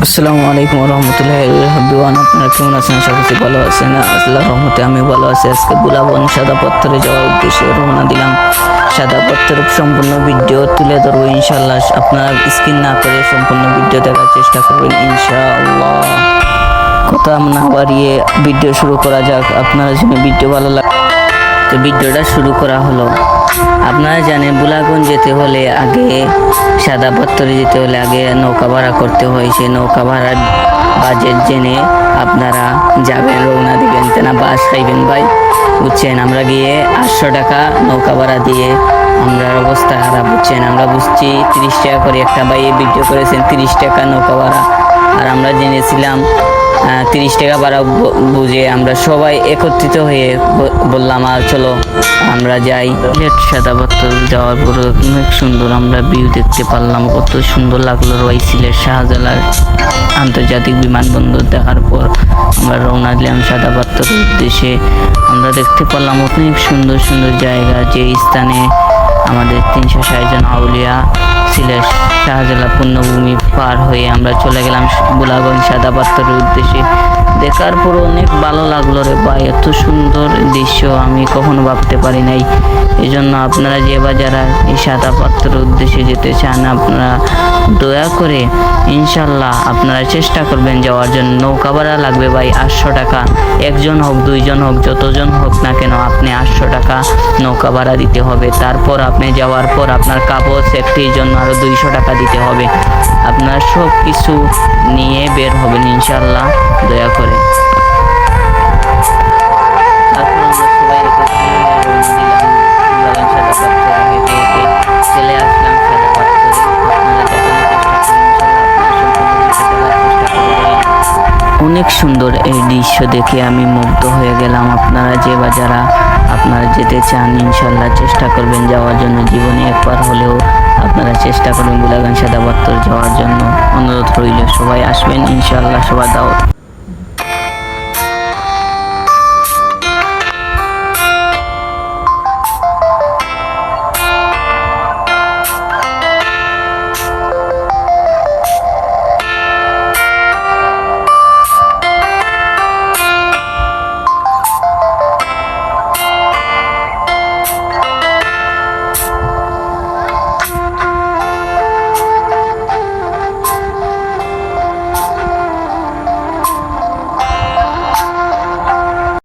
আসসালামু আলাইকুম রহমতুল্লাহি এভরিওয়ান, আপনারা কেমন আছেন? আশা করছি ভালো আছেন। আল্লাহর রহমতে আমি ভালো আছি। আজকে বুলাবন সাদা পাথরে যাওয়ার উদ্দেশ্যে রওনা দিলাম। সাদা পাথরের সম্পূর্ণ ভিডিও তুলে ধরবো ইনশাআল্লাহ। আপনারা স্কিপ না করে সম্পূর্ণ ভিডিও দেখার চেষ্টা করবেন ইনশাআল্লাহ। কথা না বাড়িয়ে ভিডিও শুরু করা যাক। আপনারা যদি ভিডিও ভালো লাগে তো ভিডিওটা শুরু করা হলো। আপনারা জানেন বুলাগঞ্জ যেতে হলে আগে সাদা পাথরে যেতে হলে আগে নৌকা ভাড়া করতে হয়। সেই নৌকা ভাড়ার বাজেট জেনে আপনারা যাবেন, রওনা দিবেন, তেনা বাস খাইবেন ভাই, বুঝছেন? আমরা গিয়ে 800 টাকা নৌকা ভাড়া দিয়ে আমরা অবস্থা খারাপ, বুঝছেন? আমরা বুঝছি 30 টাকা করে, একটা ভাই ভিডিও করেছেন 30 টাকা নৌকা ভাড়া, আর আমরা জেনেছিলাম 30 টাকা ভাড়া বুঝে আমরা সবাই একত্রিত হয়ে বললাম আর চলো আমরা যাই। সাদা পাথর যাওয়ার পরে অনেক সুন্দর আমরা ভিউ দেখতে পারলাম, কত সুন্দর লাগলো। সিলেট শাহজালাল আন্তর্জাতিক বিমানবন্দর দেখার পর আমরা রওনা দিলাম সাদা পাথরের উদ্দেশ্যে। আমরা দেখতে পারলাম অনেক সুন্দর সুন্দর জায়গা, যে স্থানে আমাদের 360 জন আউলিয়া সিলেট শাহজালাল পূর্ণভূমি পার হয়ে আমরা চলে গেলাম বুলাগঞ্জ সাদা পাথরের উদ্দেশ্যে। দেখার পর অনেক ভালো লাগলো রে ভাই, এত সুন্দর দৃশ্য আমি কখনো ভাবতে পারি নাই। এই জন্য আপনারা যে বা যারা এই সাদা পাথরের উদ্দেশ্যে যেতে চান, আপনারা দয়া করে ইনশাল্লাহ আপনারা চেষ্টা করবেন যাওয়ার জন্য। নৌকা ভাড়া লাগবে ভাই 800 টাকা, একজন হোক দুইজন হোক যতজন হোক না কেন, আপনি 800 টাকা নৌকা ভাড়া দিতে হবে। তারপর আপনি যাওয়ার পর আপনার কাপড় সেফটির জন্য আরও 200 টাকা দিতে হবে। আপনার সব কিছু নিয়ে বের হবেন ইনশাল্লাহ, দয়া করে। তারপর আমরা সবাই চলে আসলাম সাদা পাথরে। অনেক সুন্দর এই দৃশ্য দেখে আমি মুগ্ধ হয়ে গেলাম। আপনারা যে বা যারা আপনারা যেতে চান ইনশাল্লাহ চেষ্টা করবেন যাওয়ার জন্য। জীবনে একবার হলেও আপনারা চেষ্টা করবেন বুলাগঞ্জ সাদা পাথর যাওয়ার জন্য। অনুরোধ রইল, সবাই আসবেন ইনশাল্লাহ, সবার দাওয়াত।